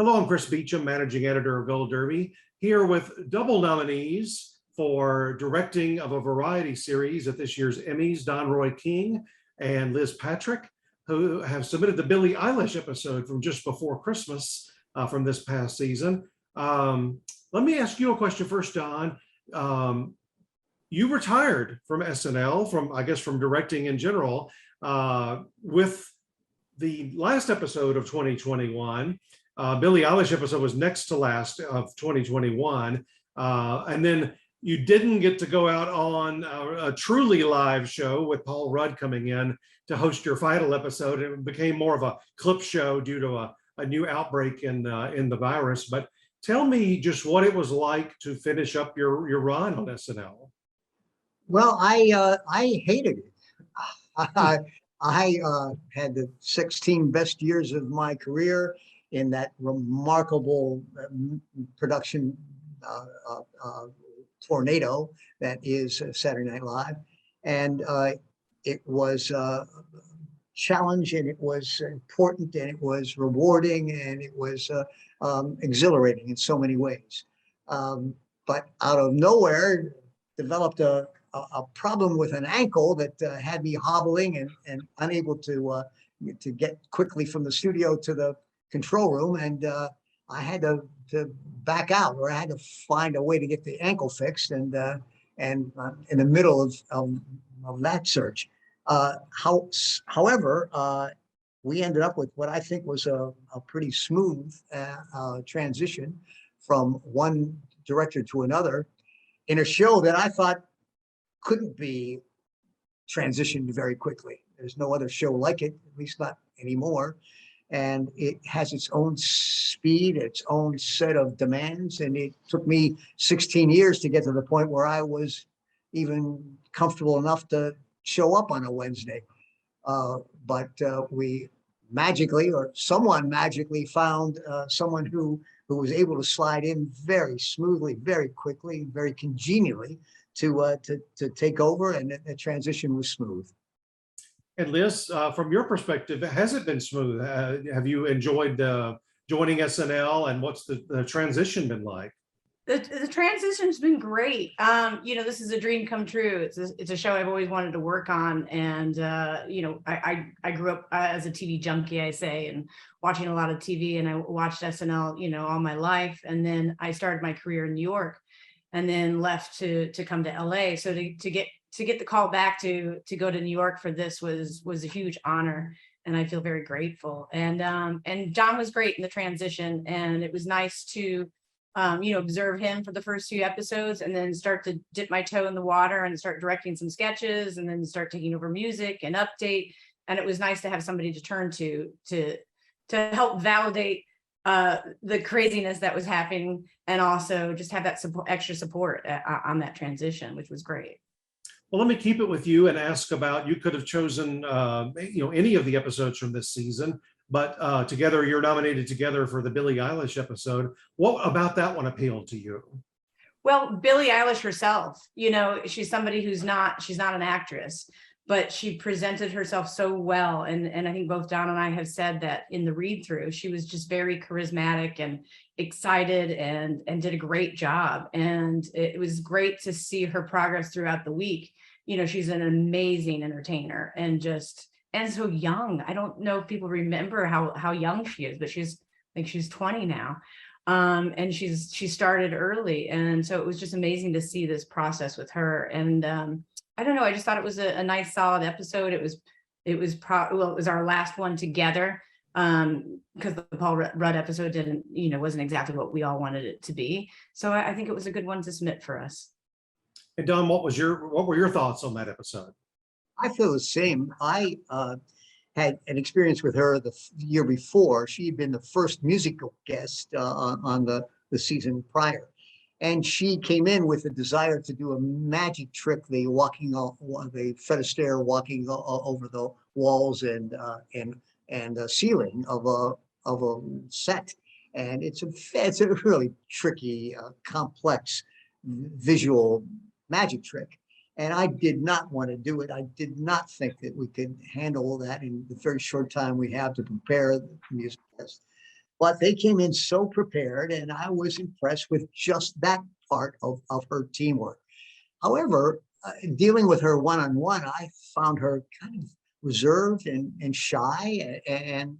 Hello, I'm Chris Beachum, managing editor of Gold Derby, here with double nominees for directing of a variety series at this year's Emmys, Don Roy King and Liz Patrick, who have submitted the Billie Eilish episode from just before Christmas from this past season. Let me ask you a question first, Don. You retired from SNL, from directing in general, with the last episode of 2021. Billie Eilish episode was next to last of 2021. And then you didn't get to go out on a truly live show with Paul Rudd coming in to host your final episode. It became more of a clip show due to a new outbreak in the virus. But tell me just what it was like to finish up your run on SNL. Well, I hated it. I had the 16 best years of my career in that remarkable production tornado that is Saturday Night Live. And it was a challenge, and it was important, and it was rewarding, and it was exhilarating in so many ways. But out of nowhere, developed a problem with an ankle that had me hobbling and unable to get quickly from the studio to the control room, and I had to back out, or I had to find a way to get the ankle fixed, and in the middle of that search. However, we ended up with what I think was a pretty smooth transition from one director to another in a show that I thought couldn't be transitioned very quickly. There's no other show like it, at least not anymore. And it has its own speed, its own set of demands. And it took me 16 years to get to the point where I was even comfortable enough to show up on a Wednesday. But we magically, or someone magically, found someone who was able to slide in very smoothly, very quickly, very congenially to take over, and the transition was smooth. And Liz, from your perspective, has it been smooth? Have you enjoyed joining SNL, and what's the transition been like? The transition's been great. This is a dream come true. It's a show I've always wanted to work on, and I grew up as a TV junkie, I say, and watching a lot of TV, and I watched SNL, all my life, and then I started my career in New York, and then left to come to LA. So to get the call back to go to New York for this was a huge honor, and I feel very grateful. And John was great in the transition, and it was nice to observe him for the first few episodes, and then start to dip my toe in the water and start directing some sketches, and then start taking over music and update. And it was nice to have somebody to turn to help validate the craziness that was happening, and also just have that extra support on that transition, which was great. Well, let me keep it with you and ask about, you could have chosen any of the episodes from this season, but together, you're nominated together for the Billie Eilish episode. What about that one appealed to you? Well, Billie Eilish herself, she's somebody she's not an actress, but she presented herself so well. And I think both Don and I have said that in the read through, she was just very charismatic and excited and did a great job. And it was great to see her progress throughout the week. She's an amazing entertainer, and so young. I don't know if people remember how young she is, but she's 20 now. And she started early. And so it was just amazing to see this process with her. And I don't know, I just thought it was a nice, solid episode. It was our last one together, because the Paul Rudd episode wasn't exactly what we all wanted it to be. So I think it was a good one to submit for us. And Don, what were your thoughts on that episode? I feel the same. I had an experience with her the year before. She had been the first musical guest on the season prior. And she came in with a desire to do a magic trick, the Fred Astaire walking over the walls and ceiling of a set. And it's a really tricky, complex visual magic trick. And I did not want to do it. I did not think that we could handle that in the very short time we have to prepare the music test. but they came in so prepared, and I was impressed with just that part of her teamwork. However, dealing with her one-on-one, I found her kind of reserved and shy and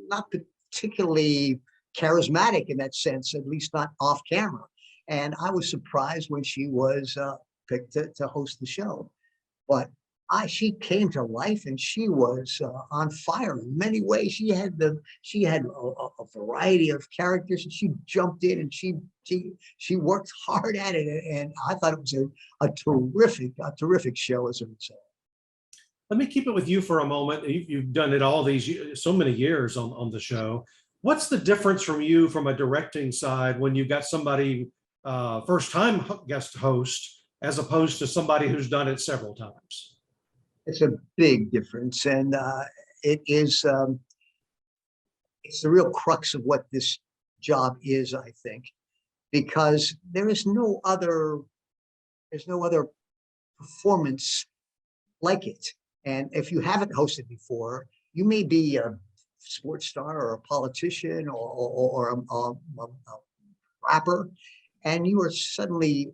not particularly charismatic in that sense, at least not off camera. And I was surprised when she was picked to host the show. But she came to life, and she was on fire in many ways. She had a variety of characters, and she jumped in, and she worked hard at it, and I thought it was a terrific show as a result. Let me keep it with you for a moment. You've done it all so many years on the show. What's the difference from you from a directing side when you've got somebody first time guest host as opposed to somebody who's done it several times? It's a big difference, and it is it's the real crux of what this job is, I think, because there's no other performance like it. And if you haven't hosted before, you may be a sports star or a politician or a rapper, and you are suddenly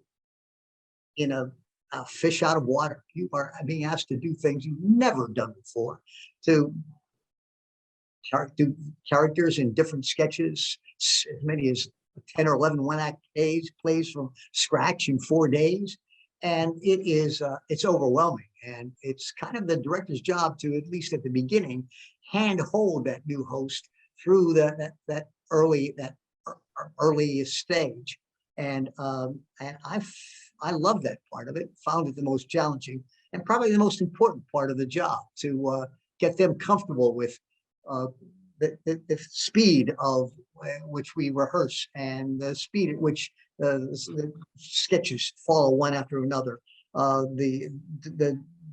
in a fish out of water. You are being asked to do things you've never done before, to do characters in different sketches, as many as 10 or 11 one-act plays from scratch in 4 days. And it's overwhelming. And it's kind of the director's job to, at least at the beginning, handhold that new host through that early stage. And I love that part of it. Found it the most challenging and probably the most important part of the job, to get them comfortable with the speed of which we rehearse, and the speed at which the sketches follow one after another. The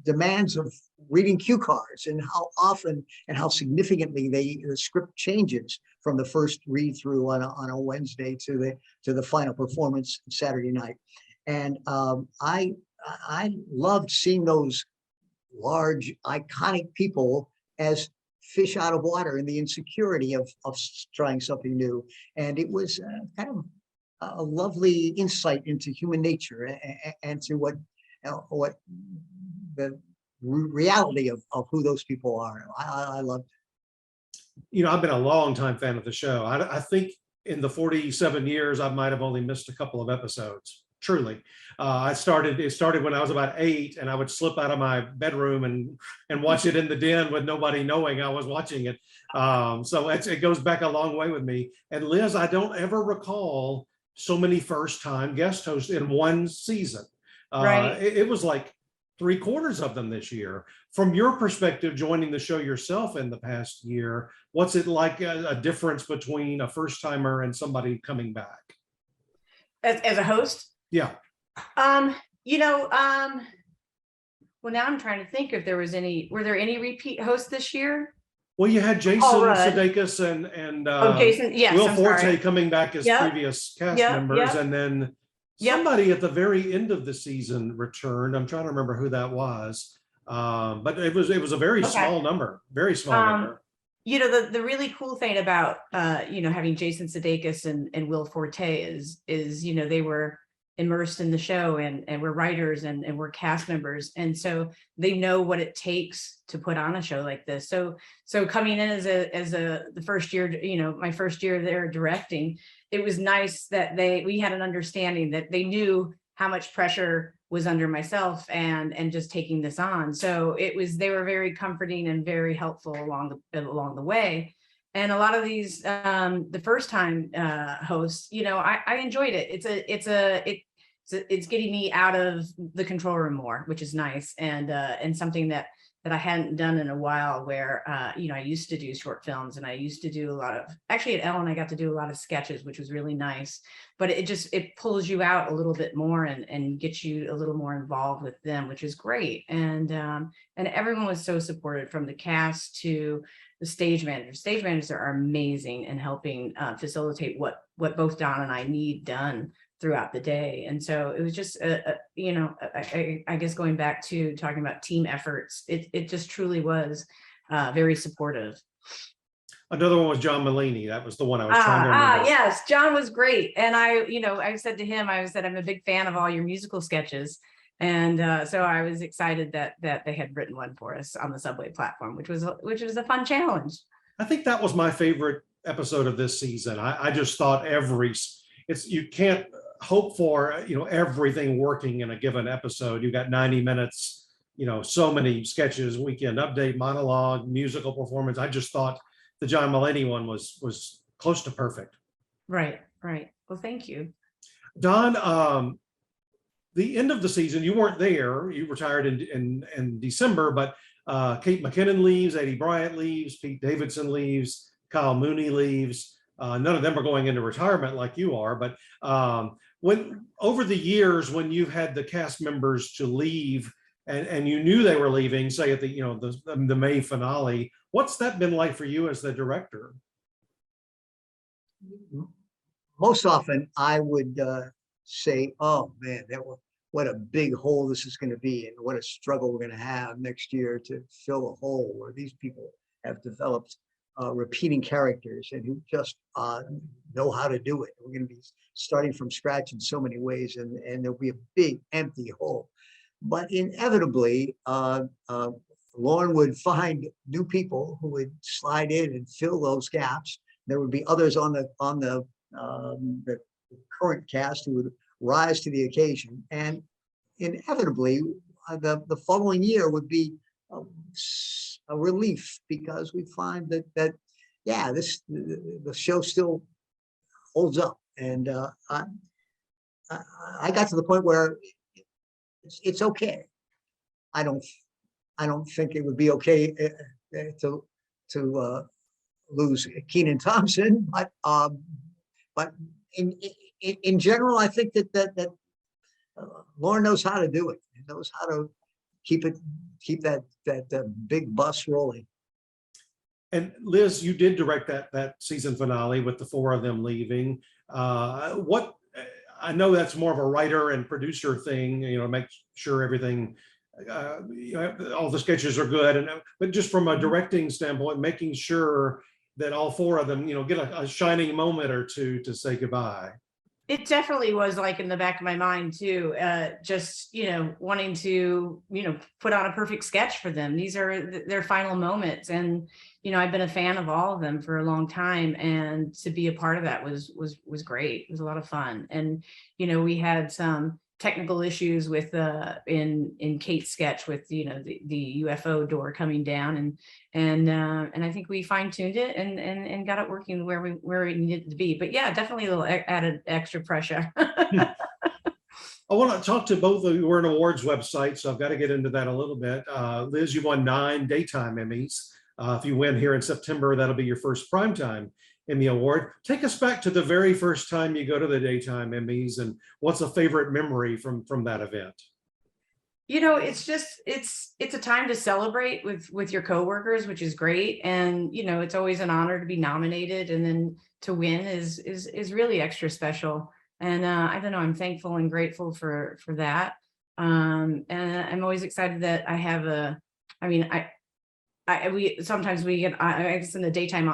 demands of reading cue cards, and how often and how significantly the script changes from the first read through on a Wednesday to the final performance Saturday night. And I loved seeing those large iconic people as fish out of water in the insecurity of trying something new. And it was kind of a lovely insight into human nature and to what the reality of who those people are. I loved it. I've been a long time fan of the show. I think in the 47 years, I might have only missed a couple of episodes. Truly, it started when I was about 8, and I would slip out of my bedroom and watch it in the den with nobody knowing I was watching it. So it goes back a long way with me. And Liz, I don't ever recall so many first-time guest hosts in one season. Right. It was like 3/4 of them this year. From your perspective, joining the show yourself in the past year, what's it like, a difference between a first-timer and somebody coming back? As a host? Yeah. Well, now I'm trying to think if were there any repeat hosts this year? Well, you had Jason Sudeikis and Jason, yes, Will I'm Forte sorry. coming back as previous cast members, and then somebody at the very end of the season returned. I'm trying to remember who that was, but it was a very small number, very small number. The really cool thing about having Jason Sudeikis and Will Forte is they were immersed in the show, and we're writers and we're cast members, and so they know what it takes to put on a show like this. So coming in as the first year, my first year there directing, it was nice that we had an understanding that they knew how much pressure was under myself and just taking this on. So they were very comforting and very helpful along the way. And a lot of these the first time hosts, I enjoyed it. It's getting me out of the control room more, which is nice, and something that I hadn't done in a while, where I used to do short films, and I used to do a lot of, actually at Ellen I got to do a lot of sketches, which was really nice, but it pulls you out a little bit more and gets you a little more involved with them, which is great. And everyone was so supportive, from the cast to the stage managers. Stage managers are amazing in helping facilitate what both Don and I need done throughout the day. And so it was just, I guess going back to talking about team efforts, it just truly was very supportive. Another one was John Mulaney. That was the one I was trying to remember. Yes, John was great. And I said to him, I said, I'm a big fan of all your musical sketches. And so I was excited that they had written one for us on the subway platform, which was a fun challenge. I think that was my favorite episode of this season. I just thought you can't hope for, everything working in a given episode. You got 90 minutes, so many sketches, weekend update, monologue, musical performance. I just thought the John Mulaney one was close to perfect. Right. Well, thank you. Don, the end of the season, you weren't there. You retired in December, but Kate McKinnon leaves, Eddie Bryant leaves, Pete Davidson leaves, Kyle Mooney leaves. None of them are going into retirement like you are, but when over the years, when you've had the cast members to leave and you knew they were leaving, say at the May finale, what's that been like for you as the director? Most often I would say, oh man, what a big hole this is going to be, and what a struggle we're going to have next year to fill a hole where these people have developed repeating characters and who just know how to do it. We're going to be starting from scratch in so many ways, and there'll be a big empty hole. But inevitably, Lauren would find new people who would slide in and fill those gaps. There would be others on the current cast who would rise to the occasion, and inevitably, the following year would be a relief, because we find that the show still holds up, and I got to the point where it's okay. I don't think it would be okay to lose Kenan Thompson, but in general, I think that Lauren knows how to do it. He knows how to keep that big bus rolling. And Liz, you did direct that season finale with the four of them leaving. What I know that's more of a writer and producer thing, make sure everything, all the sketches are good, but just from a directing standpoint, making sure that all four of them, get a shining moment or two to say goodbye. It definitely was like in the back of my mind too, just, wanting to, put on a perfect sketch for them. These are their final moments. And, I've been a fan of all of them for a long time, and to be a part of that was great. It was a lot of fun. And, we had some technical issues with in Kate's sketch with, the UFO door coming down, and I think we fine-tuned it and got it working where we needed it to be. But yeah, definitely a little added extra pressure. I want to talk to both of you. We're an awards website, so I've got to get into that a little bit. Liz, you won 9 Daytime Emmys. If you win here in September, that'll be your first Primetime Emmy Award. Take us back to the very first time you go to the Daytime Emmys, and what's a favorite memory from that event? It's a time to celebrate with your coworkers, which is great. And, it's always an honor to be nominated, and then to win is really extra special. And I don't know, I'm thankful and grateful for that. And I'm always excited that I have we sometimes we get, I guess in the daytime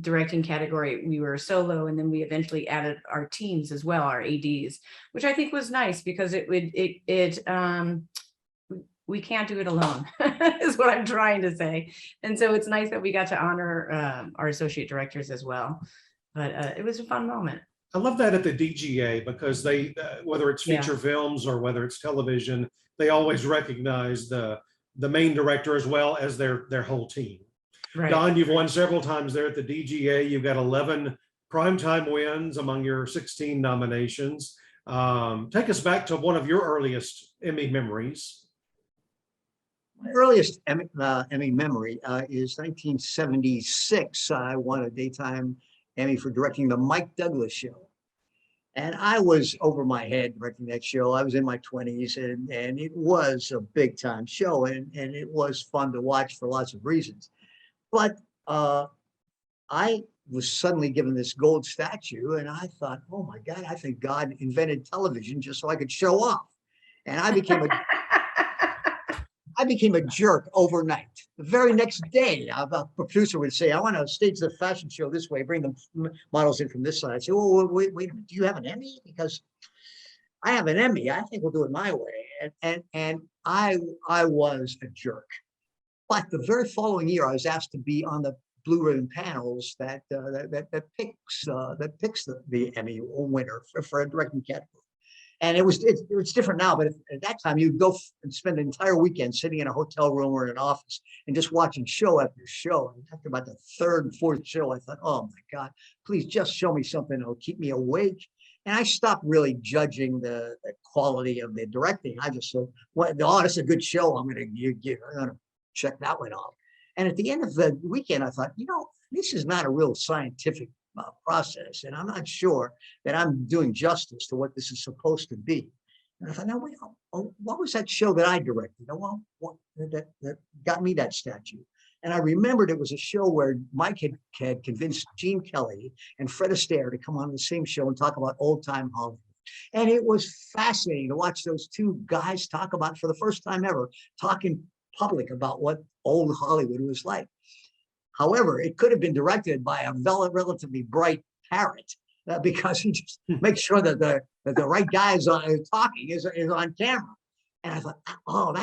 directing category, we were solo, and then we eventually added our teams as well, our ADs, which I think was nice, because we can't do it alone is what I'm trying to say. And so it's nice that we got to honor our associate directors as well. But it was a fun moment. I love that at the DGA, because they, whether it's feature films or whether it's television, they always recognize the main director as well as their whole team. Right. Don, you've won several times there at the DGA. You've got 11 primetime wins among your 16 nominations. Take us back to one of your earliest Emmy memories. My earliest Emmy memory is 1976. I won a Daytime Emmy for directing the Mike Douglas Show. And I was over my head directing that show. I was in my 20s, and it was a big time show, and it was fun to watch for lots of reasons. But I was suddenly given this gold statue, and I thought, oh my God, I think God invented television just so I could show off. And I became a jerk overnight. the very next day, a producer would say, I want to stage the fashion show this way, bring the models in from this side. I say, oh, wait, do you have an Emmy? Because I have an Emmy. I think we'll do it my way. And I was a jerk. But the very following year, I was asked to be on the blue ribbon panels that picks the Emmy winner for a directing category. And it's different now, but at that time you'd go and spend an entire weekend sitting in a hotel room or in an office and just watching show after show. And after about the third and fourth show, I thought, oh my God, please just show me something that'll keep me awake. And I stopped really judging the quality of the directing. I just said, well, oh, this is a good show. I'm gonna check that one off. And at the end of the weekend, I thought, this is not a real scientific process, and I'm not sure that I'm doing justice to what this is supposed to be. And I thought, now, wait, what was that show that I directed? Well, that got me that statue. And I remembered it was a show where Mike had convinced Gene Kelly and Fred Astaire to come on the same show and talk about old time Hollywood. And it was fascinating to watch those two guys talk about, for the first time ever, talking public about what old Hollywood was like. However, it could have been directed by a relatively bright parrot because he just makes sure that the right guy is talking is on camera. And I thought, oh,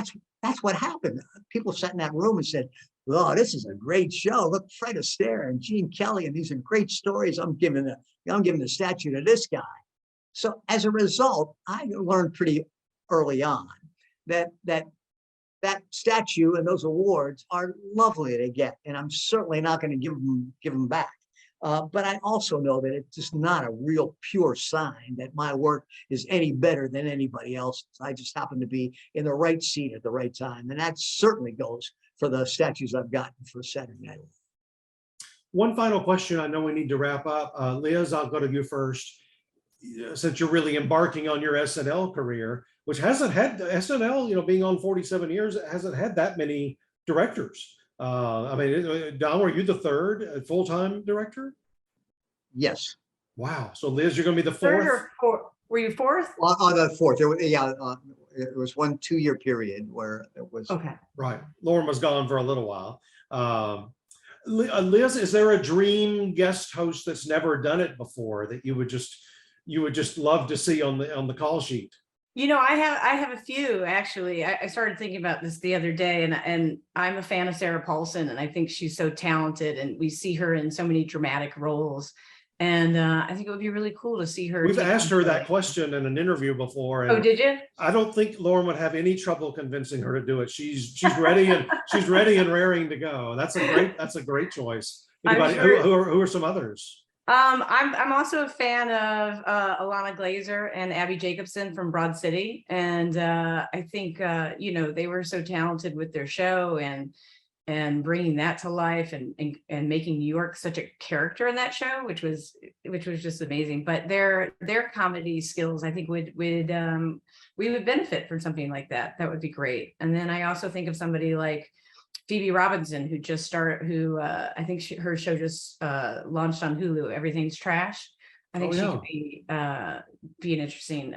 that's what happened. People sat in that room and said, oh, this is a great show. Look, Fred Astaire and Gene Kelly, and these are great stories. I'm giving the statue to this guy. So as a result, I learned pretty early on that statue and those awards are lovely to get, and I'm certainly not going to give them back. But I also know that it's just not a real pure sign that my work is any better than anybody else's. I just happen to be in the right seat at the right time, and that certainly goes for the statues I've gotten for Saturday Night Live. One final question. I know we need to wrap up. Liz, I'll go to you first. Since you're really embarking on your SNL career, which hasn't had SNL, being on 47 years, hasn't had that many directors. I mean, Don, were you the third full-time director? Yes. Wow. So Liz, you're going to be the Third fourth? or fourth? Were you fourth? The fourth. It was 1 2-year period where it was. Okay. Right. Lauren was gone for a little while. Liz, is there a dream guest host that's never done it before that you would just love to see on the call sheet? I have a few actually. I started thinking about this the other day, and I'm a fan of Sarah Paulson, and I think she's so talented, and we see her in so many dramatic roles. And I think it would be really cool to see her. We've asked her that question in an interview before. Oh, did you? I don't think Lauren would have any trouble convincing her to do it. She's ready and she's ready and raring to go. That's a great choice. Anybody, Sure. who are some others? I'm also a fan of Alana Glazer and Abby Jacobson from Broad City, and I think they were so talented with their show and bringing that to life and making New York such a character in that show, which was just amazing. But their comedy skills, I think, we would benefit from something like that. That would be great. And then I also think of somebody like Phoebe Robinson, who just started, I think her show just launched on Hulu, Everything's Trash. I think she could be an interesting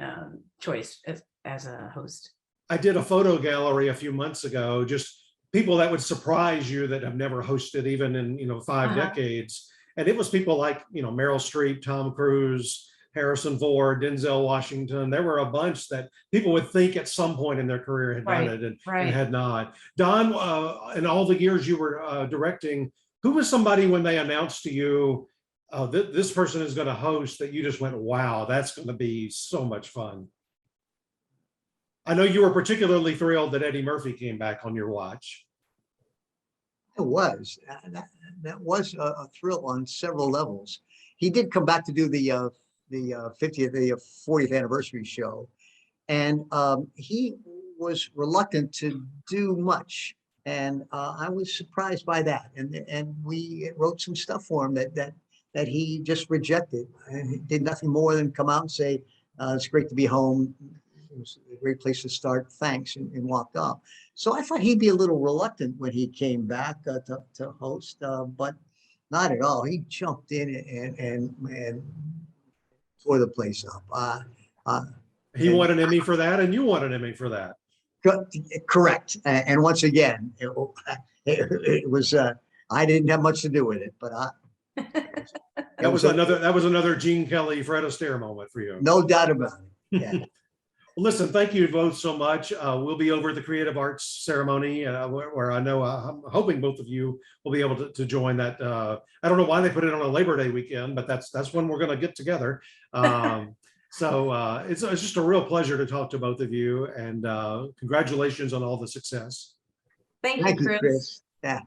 choice as a host. I did a photo gallery a few months ago, just people that would surprise you that have never hosted even in 5 decades. And it was people like Meryl Streep, Tom Cruise, Harrison Ford, Denzel Washington. There were a bunch that people would think at some point in their career had done it and had not. Don, in all the years you were directing, who was somebody when they announced to you, this person is going to host, that you just went, wow, that's going to be so much fun? I know you were particularly thrilled that Eddie Murphy came back on your watch. It was. That was a thrill on several levels. He did come back to do the 40th anniversary show, and he was reluctant to do much, and I was surprised by that. And we wrote some stuff for him that he just rejected, and he did nothing more than come out and say, "It's great to be home. It was a great place to start. Thanks," and walked off. So I thought he'd be a little reluctant when he came back to host, but not at all. He jumped in and tore the place up. He won an Emmy for that, and you won an Emmy for that. Correct. And once again, it was, I didn't have much to do with it, but That was another Gene Kelly, Fred Astaire moment for you. no doubt about it. Yeah. Well, listen, thank you both so much. We'll be over at the Creative Arts ceremony where I know I'm hoping both of you will be able to join that. I don't know why they put it on a Labor Day weekend, but that's when we're going to get together. So it's just a real pleasure to talk to both of you, and congratulations on all the success. Thank you, Thank you, Chris. Chris. Yeah.